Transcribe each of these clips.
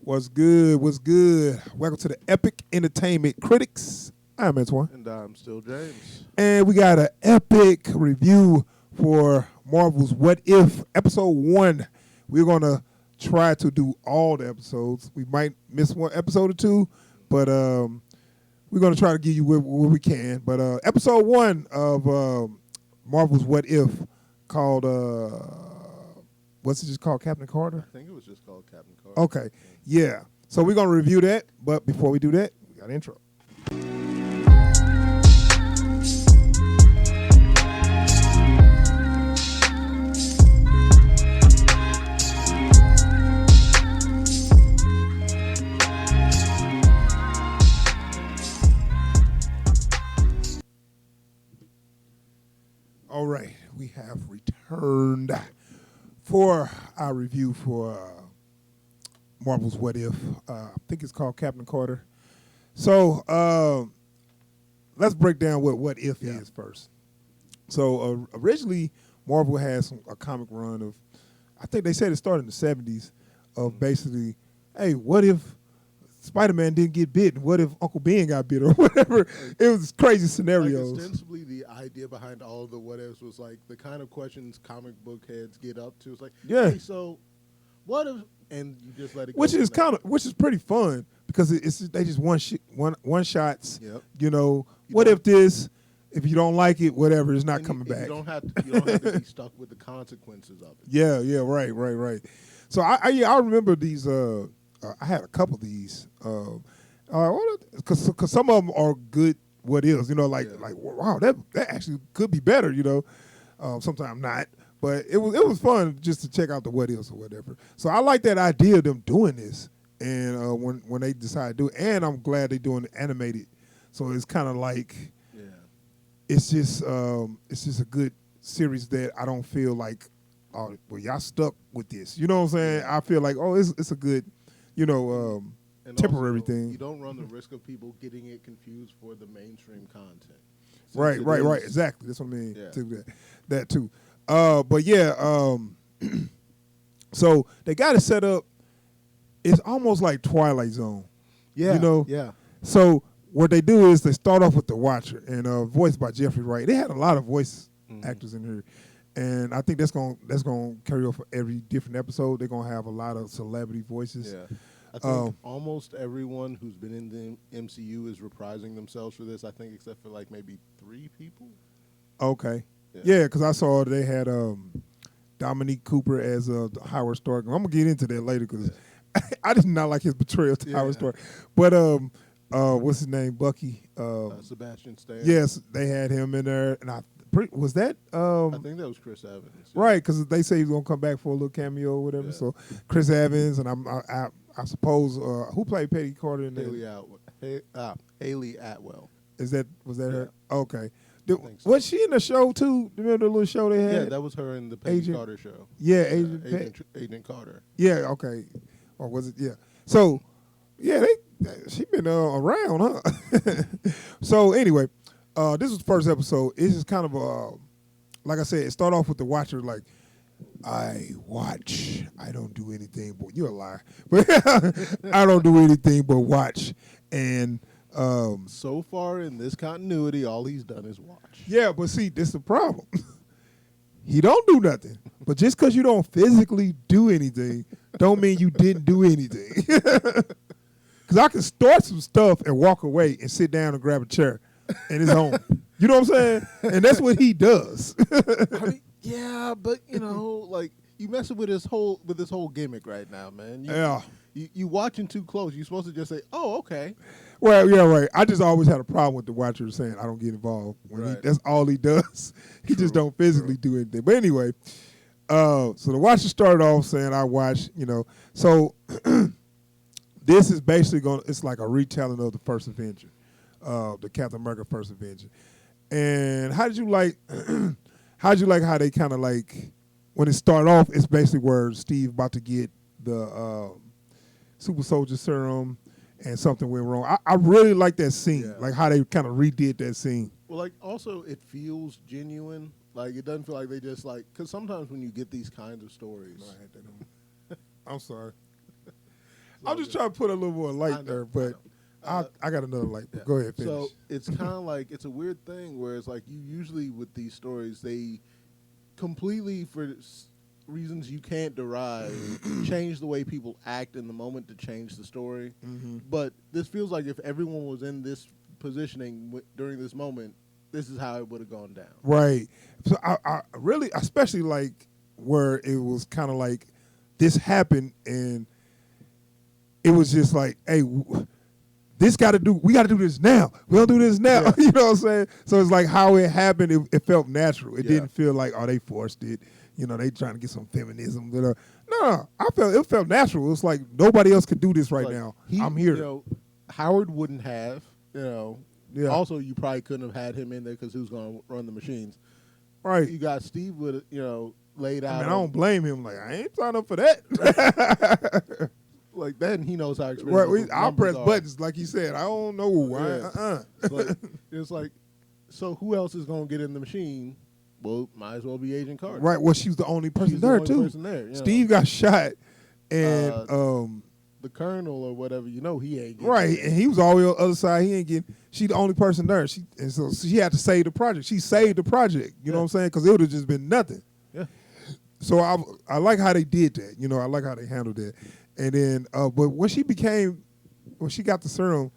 What's good? What's good? Welcome to the Epic Entertainment Critics. I'm Antoine. And I'm still James. And we got an epic review for Marvel's What If Episode 1. We're going to try to do all the episodes. We might miss one episode or two, but we're going to try to give you what we can. But Episode 1 of Marvel's What If called, what's it just called, Captain Carter? I think it was just called Captain Carter. Okay, yeah. So we're going to review that, but before we do that, we got an intro. All right, we have returned for our review for Marvel's What If. I think it's called Captain Carter. So let's break down what If is first. So originally, Marvel has a comic run of, I think they said it started in the 70s, of basically, hey, what if Spider-Man didn't get bitten? What if Uncle Ben got bit or whatever? It was crazy scenarios. Like ostensibly, the idea behind all of the what ifs was like the kind of questions comic book heads get up to. It's like, hey, so what if? And you just let it go. Which is pretty fun because they just one shots. Yep. You know, what if this? If you don't like it, whatever, it's not coming back. You don't have to be stuck with the consequences of it. Yeah, right. So I remember these. I had a couple of these. Because some of them are good. What ifs? You know, like wow, that actually could be better. You know, sometimes not. But it was fun just to check out the what ifs or whatever. So I like that idea of them doing this, and when they decide to do it, and I'm glad they're doing it animated. So it's kind of like, it's just a good series that I don't feel like, oh, well, y'all stuck with this. You know what I'm saying? I feel like, oh, it's a good, you know, and temporary also, thing. You don't run the risk of people getting it confused for the mainstream content. Right. Exactly. That's what I mean. Yeah. That too. But yeah, so they got it set up. It's almost like Twilight Zone. Yeah. You know? Yeah. So what they do is they start off with the Watcher, and voiced by Jeffrey Wright. They had a lot of voice actors in here, and I think that's gonna carry over for every different episode. They're gonna have a lot of celebrity voices. Yeah. I think almost everyone who's been in the MCU is reprising themselves for this, I think, except for like maybe 3 people. Okay. Yeah, because I saw they had Dominique Cooper as Howard Stark. I'm going to get into that later because I did not like his portrayal to Howard Stark. But what's his name? Bucky. Sebastian Stan. Yes, they had him in there. And was that? I think that was Chris Evans. Right, because they say he's going to come back for a little cameo or whatever. Yeah. So Chris Evans, and I suppose, who played Peggy Carter in there? Haley Atwell. Was that her? Okay. Was she in the show too? Remember the little show they had? Yeah, that was her in the Peggy Carter show. Yeah, Agent Carter. Yeah, okay. Or was it? Yeah. So, yeah, she been around, huh? So anyway, this was the first episode. It's just kind of like I said, it started off with the Watcher, like, I watch. I don't do anything but, you're a liar. But I don't do anything but watch. And so far in this continuity, all he's done is watch. Yeah, but see, this is the problem. He don't do nothing. But just because you don't physically do anything, don't mean you didn't do anything. Because I can start some stuff and walk away and sit down and grab a chair and it's home. You know what I'm saying? And that's what he does. I mean, yeah, but you know, like you messing with this whole gimmick right now, man. You watching too close. You're supposed to just say, "Oh, okay." Well, yeah, right. I just always had a problem with the Watcher saying I don't get involved. That's all he does. He just don't physically do anything. But anyway, so the Watcher started off saying I watch. You know, so this is basically it's like a retelling of the first Avenger, the Captain America first Avenger. And how did you like? How they kind of like when it started off? It's basically where Steve about to get the super soldier serum, and something went wrong. I really like that scene, like how they kind of redid that scene. Well, like also it feels genuine. Like it doesn't feel like they just like, because sometimes when you get these kinds of stories, I'm sorry. I'm just trying to put a little more light there, but I got another light. But go ahead, finish. So it's kind of like it's a weird thing where it's like you usually with these stories they completely for reasons you can't derive change the way people act in the moment to change the story. Mm-hmm. But this feels like if everyone was in this positioning during this moment, this is how it would have gone down. Right. So I really, especially like where it was kind of like this happened and it was just like, hey, we got to do this now. We don't do this now. Yeah. You know what I'm saying? So it's like how it happened, it felt natural. It didn't feel like, oh, they forced it. You know, they trying to get some feminism. No, it felt natural. It was like nobody else could do this right now. I'm here. You know, Howard wouldn't have, you know. Yeah. Also, you probably couldn't have had him in there because who's going to run the machines? Right. You got Steve with, you know, laid out. I don't blame him. Like, I ain't signed up for that. Like, then he knows how expensive right. I'll press buttons, like he said. I don't know why. It's like, so who else is going to get in the machine? Well, might as well be Agent Carter. Right. Well, she was the only person there, too. Steve got shot, and the colonel or whatever, you know, he ain't getting right, and he was all the way on the other side. He ain't getting. She the only person there. So she had to save the project. She saved the project. You know what I'm saying? Because it would have just been nothing. Yeah. So I like how they did that. You know, I like how they handled that. And then, but when she got the serum,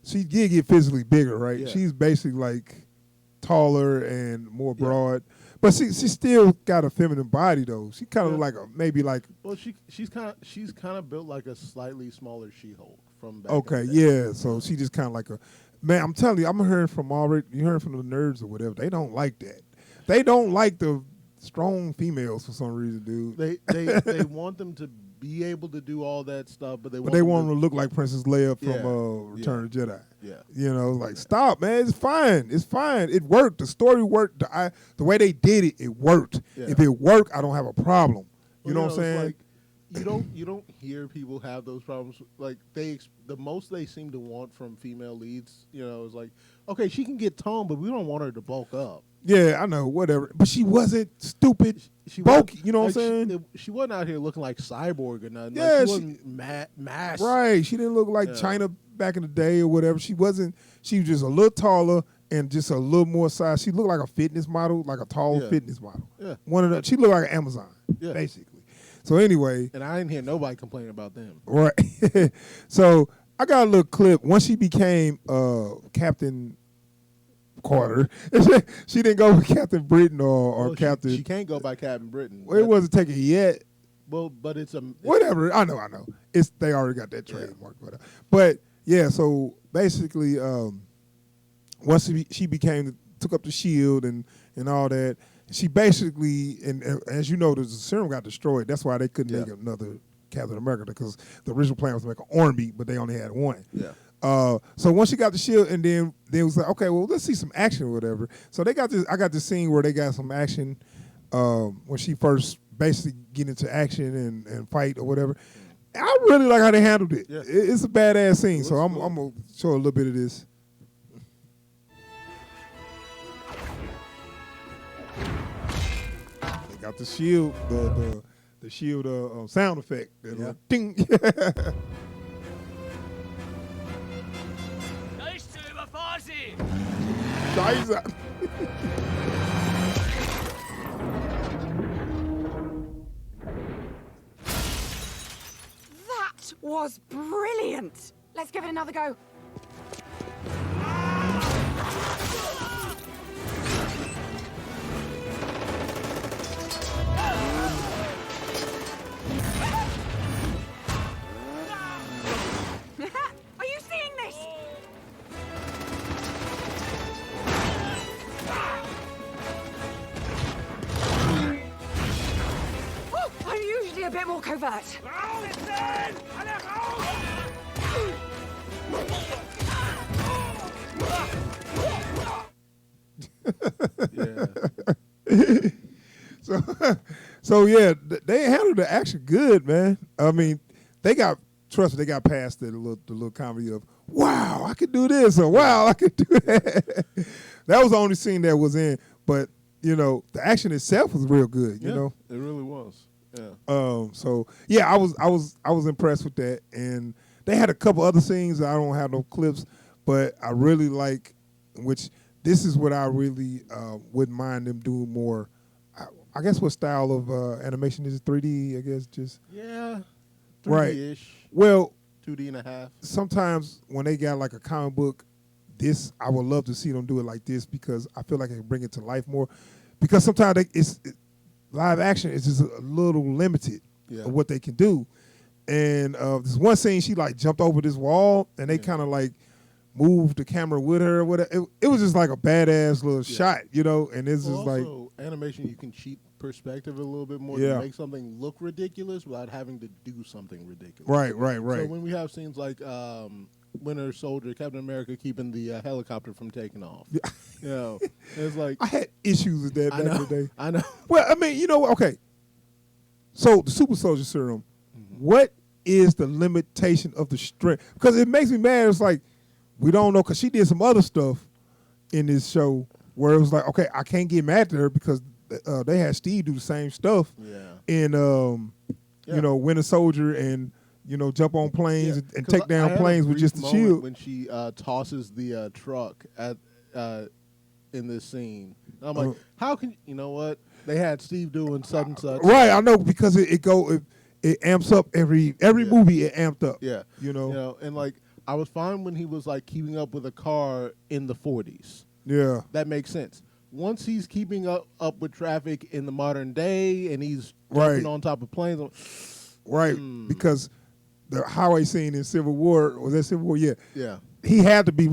she did get physically bigger, right? Yeah. She's basically like taller and more broad. But she still got a feminine body though. She kind of like maybe like. Well, she's kind of built like a slightly smaller She-Hulk from back. Okay, yeah. So she just kind of like a man. I'm telling you, I'm hearing from already. You heard from the nerds or whatever. They don't like that. They don't like the strong females for some reason, dude. They want them to be able to do all that stuff, but they want them to look like Princess Leia from Return of the Jedi. Yeah, you know, like stop, man. It's fine. It's fine. It worked. The story worked. The way they did it, it worked. Yeah. If it worked, I don't have a problem. You know what I'm saying? Like, you don't hear people have those problems. Like the most they seem to want from female leads, you know, is like, okay, she can get toned, but we don't want her to bulk up. Yeah, I know, whatever. But she wasn't stupid, bulky, you know what I'm saying? She wasn't out here looking like Cyborg or nothing. Yeah, like she wasn't mass. Right, she didn't look like China back in the day or whatever. She was just a little taller and just a little more size. She looked like a fitness model, like a tall fitness model. Yeah. She looked like an Amazon, basically. So anyway. And I didn't hear nobody complaining about them. Right. So I got a little clip. Once she became Captain Carter. She didn't go with Captain Britain or Captain. She can't go by Captain Britain. Well, it wasn't taken yet. Well, but it's whatever. I know. They already got that trademark. Yeah. But yeah, so basically, once she took up the shield and all that, she basically and as you know, the serum got destroyed. That's why they couldn't make another Captain America because the original plan was to make an army, but they only had one. Yeah. So once she got the shield, and then it was like, okay, well, let's see some action or whatever. So they got this. I got this scene where they got some action when she first basically get into action and fight or whatever. I really like how they handled it. Yeah. It's a badass scene. So I'm gonna show a little bit of this. They got the shield, the shield sound effect. Ding. Scheiße. That was brilliant. Let's give it another go. Are you seeing this? I'm usually a bit more covert. So yeah, they handled the action good, man. I mean, they got past the little comedy of wow, I could do this or wow, I could do that. That was the only scene that was in, but you know, the action itself was real good. You know, it really was. So yeah, I was impressed with that, and they had a couple other scenes that I don't have no clips, but I really like, which this is what I really wouldn't mind them doing more. I guess what style of animation is it? 3D, I guess, just 3D-ish. Right. Well, 2D and a half. Sometimes when they got like a comic book, this I would love to see them do it like this because I feel like it can bring it to life more. Because sometimes live action is just a little limited of what they can do. And this one scene, she like jumped over this wall, and they kind of like moved the camera with her. Or whatever. It was just like a badass little shot, you know. And it's just like animation. You can cheat perspective a little bit more to make something look ridiculous without having to do something ridiculous. Right. So when we have scenes like Winter Soldier, Captain America keeping the helicopter from taking off, you know, it's like I had issues with that back in the day. I know. Well, I mean, you know, okay. So the super soldier serum, what is the limitation of the strength? Because it makes me mad. It's like we don't know because she did some other stuff in this show where it was like, okay, I can't get mad at her because they had Steve do the same stuff in you know, Winter Soldier and you know, jump on planes and take down planes with just the shield. When she tosses the truck at in this scene, and I'm like, how can you know what they had Steve doing such and such? Right, I know because it amps up every movie. It amped up. Yeah, you know, and like I was fine when he was like keeping up with a car in the 40s. Yeah, that makes sense. Once he's keeping up with traffic in the modern day and he's jumping on top of planes, because the highway scene in Civil War, was that Civil War? Yeah. They had to be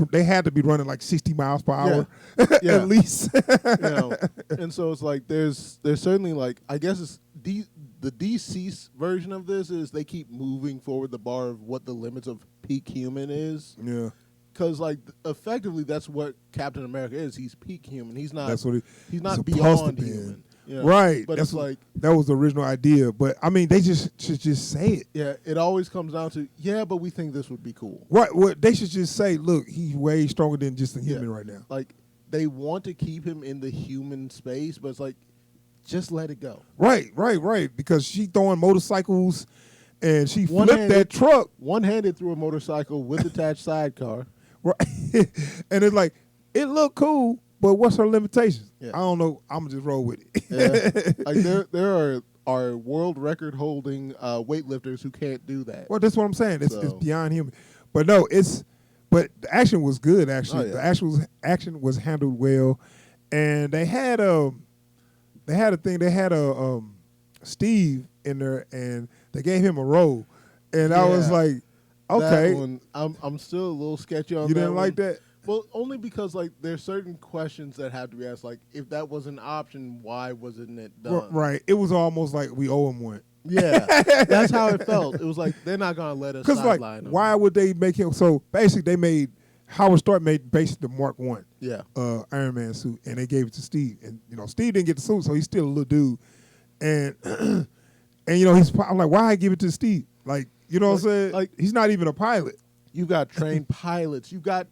running like 60 miles per hour at least. You know, and so it's like there's certainly like I guess it's the DC version of this is they keep moving forward the bar of what the limits of peak human is. Yeah. Because like effectively that's what Captain America is. He's peak human. He's not. That's what he's not beyond human. You know? Right. But that's it's like that was the original idea. But I mean, they should just say it. Yeah. It always comes down to but we think this would be cool. Right. Well, they should just say, look, he's way stronger than just a human right now. Like they want to keep him in the human space, but it's like just let it go. Right. Because she throwing motorcycles, and she flipped that truck one-handed through a motorcycle with attached sidecar. Right. And it's like, it looked cool, but what's her limitations? Yeah. I don't know. I'm going to just roll with it. Like there are world record holding weightlifters who can't do that. Well, that's what I'm saying. It's beyond human. But no, but the action was good, actually. The action was handled well. And they had a Steve in there, and they gave him a role. And I was like, okay. That one, I'm still a little sketchy on that. You didn't like that? Well, only because like there's certain questions that have to be asked. Like, if that was an option, why wasn't it done? Right. It was almost like we owe him one. Yeah, that's how it felt. It was like they're not gonna let us sideline him. Why would they make him? So basically, they made Howard Stark made basically the Mark I Iron Man suit, and they gave it to Steve. And you know, Steve didn't get the suit, so he's still a little dude. And and you know, I'm like, why give it to Steve? Like, you know what I'm saying? Like, he's not even a pilot. You got trained pilots. You got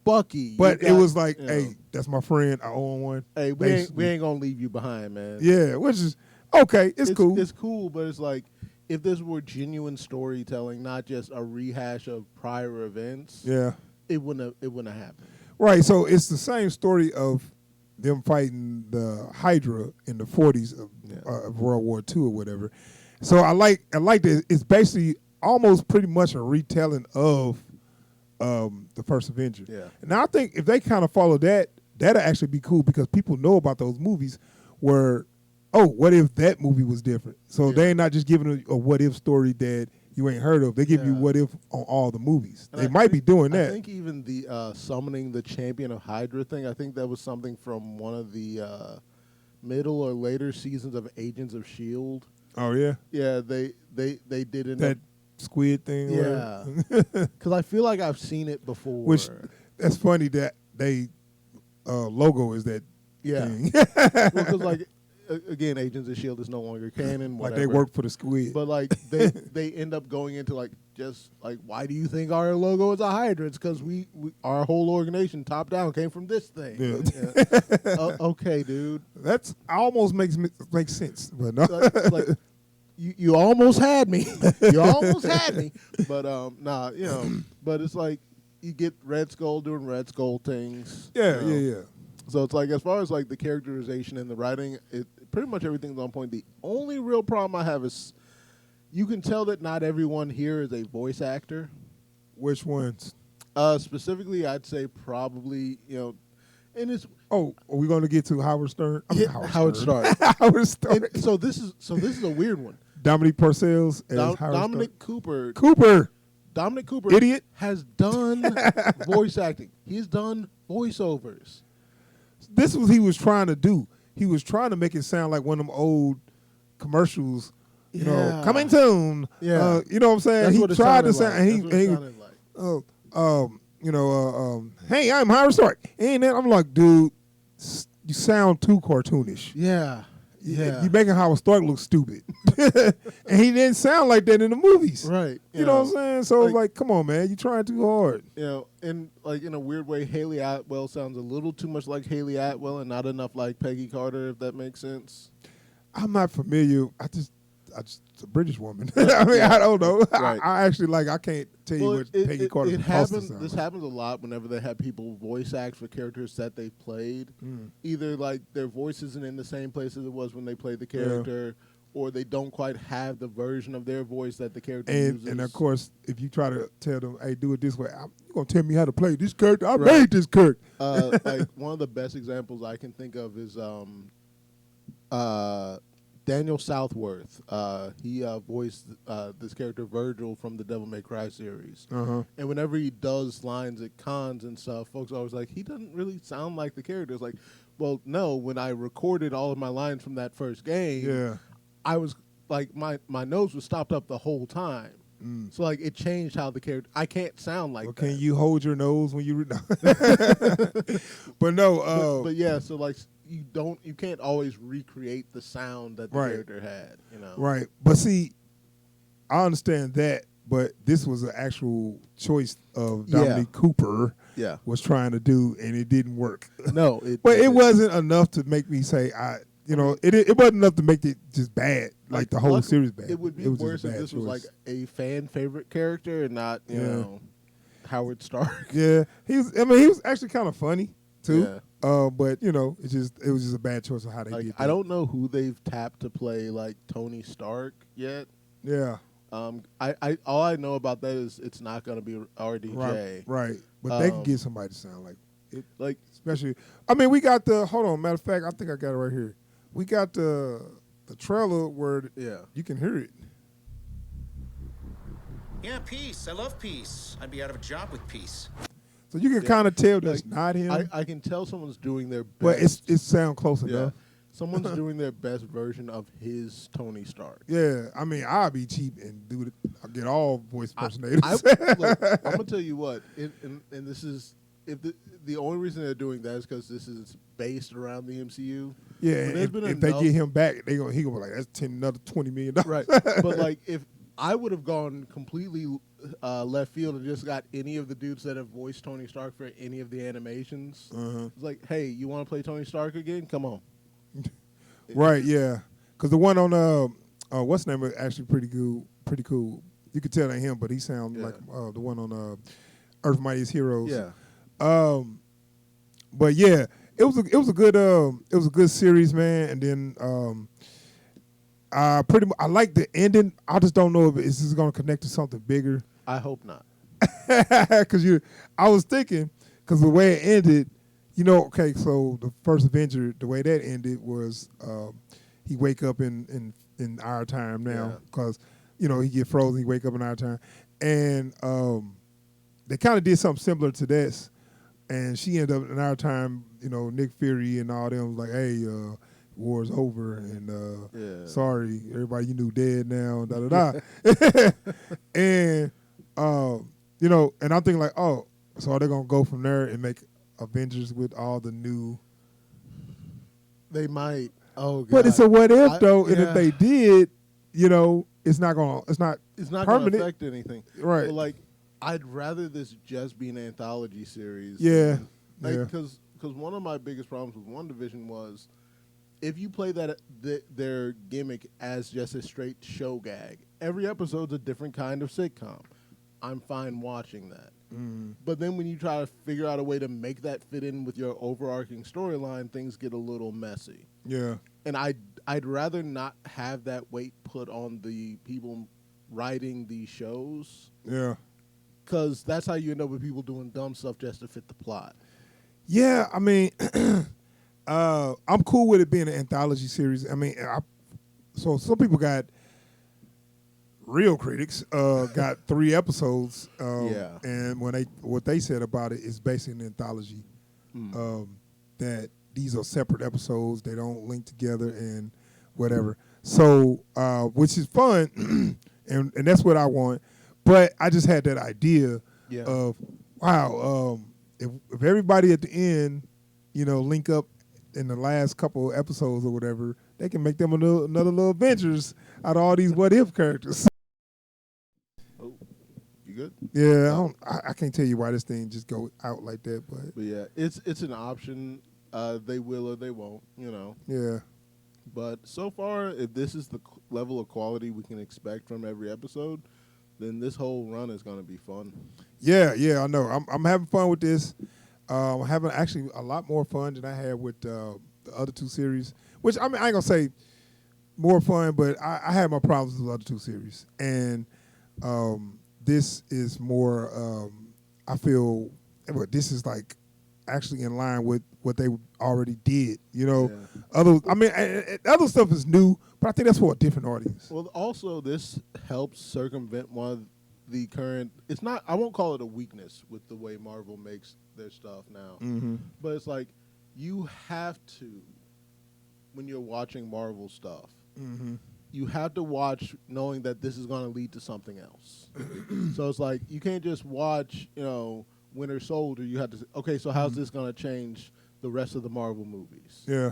Bucky. But it was like, hey, that's my friend. I owe him one. Hey, we ain't gonna leave you behind, man. Yeah, which is okay. It's cool. It's cool, but it's like if this were genuine storytelling, not just a rehash of prior events. Yeah, it wouldn't have happened. Right. So it's the same story of them fighting the Hydra in the 40s of World War II or whatever. So I like that. It's basically almost pretty much a retelling of the first Avenger. Yeah. And I think if they kind of follow that, that'll actually be cool because people know about those movies where, what if that movie was different? So they're not just giving a what if story that you ain't heard of. They give you what if on all the movies. And they might be doing that. I think even the summoning the champion of Hydra thing, I think that was something from one of the middle or later seasons of Agents of S.H.I.E.L.D. Oh, yeah? Yeah, they did in that squid thing. Yeah. Because I feel like I've seen it before. Which, that's funny that they logo is that thing. Well, because, like, again, Agents of S.H.I.E.L.D. is no longer canon, whatever. Like they work for the squid. But, like, they end up going into, like, just, like, why do you think our logo is a Hydra? It's because our whole organization, top down, came from this thing. Yeah. Okay, dude. That's almost makes sense. But no. Like, you almost had me. You almost had me. But nah, but it's like you get Red Skull doing Red Skull things. Yeah, yeah. So it's like as far as like the characterization and the writing, it pretty much everything's on point. The only real problem I have is you can tell that not everyone here is a voice actor. Which ones? Specifically, I'd say probably, and it's. Oh, are we going to get to Howard Stern? Howard Stern. Howard Stern. So this is a weird one. Dominic Purcell's as Howard Dominic Stern. Cooper. Dominic Cooper, idiot, has done voice acting. He's done voiceovers. This was he was trying to do. He was trying to make it sound like one of them old commercials. You know, coming soon. Yeah, you know what I'm saying. That's he what it tried to sounded sound. like. That's what it sounded like. Hey, I'm Howard Stark. And then I'm like, dude, you sound too cartoonish. Yeah. You making Howard Stark look stupid. And he didn't sound like that in the movies. Right. You know what I'm saying? So it's like, come on, man, you trying too hard. And like in a weird way, Haley Atwell sounds a little too much like Haley Atwell and not enough like Peggy Carter, if that makes sense. I'm not familiar. I just a British woman. I mean, I don't know. Right. I actually I can't tell you what Peggy Carter happens. sound This like. happens a lot whenever they have people voice act for characters that they've played. Either like their voice isn't in the same place as it was when they played the character, or they don't quite have the version of their voice that the character uses. And of course, if you try to tell them, hey, do it this way, you're going to tell me how to play this character. I made this character. Like one of the best examples I can think of is Daniel Southworth. He voiced this character Virgil from the Devil May Cry series. And whenever he does lines at cons and stuff, folks are always like, he doesn't really sound like the character. It's like, well, no, when I recorded all of my lines from that first game, I was like, my nose was stopped up the whole time. So like it changed how the character. I can't sound like that. Can you hold your nose when you? But no. But yeah, so like you can't always recreate the sound that the character had. Right. But see, I understand that, but this was an actual choice of Dominic Cooper. Yeah. Was trying to do, and it didn't work. No, but it wasn't enough to make me say it wasn't enough to make it just bad, like the whole series bad. It would be worse if this was like a fan favorite character and not, Howard Stark. Yeah, he was actually kind of funny too. Yeah. But it was just a bad choice of how they did that. I don't know who they've tapped to play like Tony Stark yet. Yeah. I all I know about that is it's not going to be RDJ. Right. But they can get somebody to sound like it. Like especially, I mean, we got hold on. Matter of fact, I think I got it right here. We got the trailer where you can hear it. Yeah, peace. I love peace. I'd be out of a job with peace. So you can kind of tell that's not him. I can tell someone's doing their best. But it sound close enough. Someone's doing their best version of his Tony Stark. Yeah, I mean, I'll be cheap and do it. I'll get all voice impersonators. Look, I'm gonna tell you what, and this is if the only reason they're doing that is because this is based around the MCU. Yeah, if they get him back, he gonna be like, that's another $20 million. Right, but like if I would have gone completely left field and just got any of the dudes that have voiced Tony Stark for any of the animations. It's like, hey, you want to play Tony Stark again? Come on. Right, yeah, because the one on what's the name is actually pretty cool. You could tell that him, but he sounds like the one on Earth Mightiest Heroes. Yeah. But yeah, it was a good series, man. And then I like the ending. I just don't know if this is going to connect to something bigger. I hope not. Because I was thinking, because the way it ended, okay, so the first Avenger, the way that ended was he wake up in our time now, because he get frozen, he wake up in our time, and they kind of did something similar to this, and she ended up in our time. Nick Fury and all them was like, hey, war's over, and sorry, everybody you knew dead now, da da da, and and I'm thinking like, oh, so are they gonna go from there and make Avengers with all the new? They might. Oh, God. But it's a what if though, and if they did, it's not going to affect anything, right? But like, I'd rather this just be an anthology series. Yeah, because one of my biggest problems with WandaVision was if you play their gimmick as just a straight show gag, every episode's a different kind of sitcom. I'm fine watching that. But then when you try to figure out a way to make that fit in with your overarching storyline, things get a little messy. Yeah. And I'd rather not have that weight put on the people writing these shows. Yeah. Because that's how you end up with people doing dumb stuff just to fit the plot. Yeah, I mean, I'm cool with it being an anthology series. I mean, so some people got real critics got 3 episodes. And what they said about it is basically an anthology. That these are separate episodes. They don't link together and whatever. So, which is fun, and that's what I want. But I just had that idea of, wow, if everybody at the end, link up in the last couple of episodes or whatever, they can make them another little adventures out of all these what-if characters. Oh, you good? Yeah, I can't tell you why this thing just go out like that, but yeah, it's an option. They will or they won't, Yeah. But so far, if this is the level of quality we can expect from every episode, then this whole run is going to be fun. Yeah, I know. I'm having fun with this. I'm having actually a lot more fun than I had with the other 2 series. Which I ain't gonna say more fun, but I had my problems with the other 2 series, and this is more. I feel this is like actually in line with what they already did. Other stuff is new, but I think that's for a different audience. Well, also this helps circumvent one of the current. It's not. I won't call it a weakness with the way Marvel makes their stuff now, but it's like you have to, when you're watching Marvel stuff, you have to watch knowing that this is going to lead to something else. So it's like you can't just watch, Winter Soldier. You have to say, okay, so how's this going to change the rest of the Marvel movies? Yeah.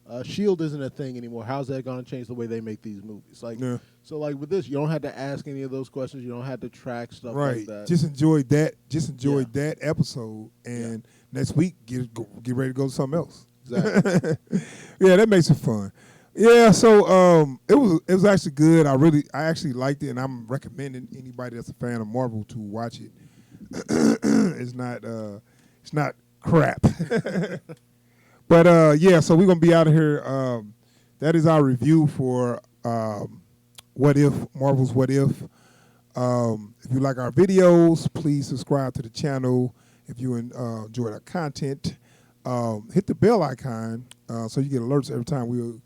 S.H.I.E.L.D. isn't a thing anymore. How's that going to change the way they make these movies? So with this, you don't have to ask any of those questions. You don't have to track stuff like that. Just enjoy that. Just enjoy that episode, and next week get ready to go to something else. Exactly. Yeah, that makes it fun. Yeah, so it was actually good. I actually liked it, and I'm recommending anybody that's a fan of Marvel to watch it. It's not crap. But so we're gonna be out of here. That is our review for What If, Marvel's What If. If you like our videos, please subscribe to the channel. If you enjoy our content, hit the bell icon so you get alerts every time we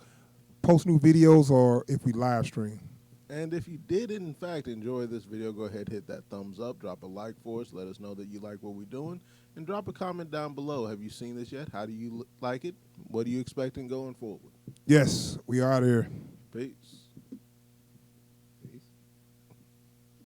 post new videos or if we live stream. And if you did, in fact, enjoy this video, go ahead, hit that thumbs up, drop a like for us, let us know that you like what we're doing, and drop a comment down below. Have you seen this yet? How do you like it? What are you expecting going forward? Yes, we are there. Peace.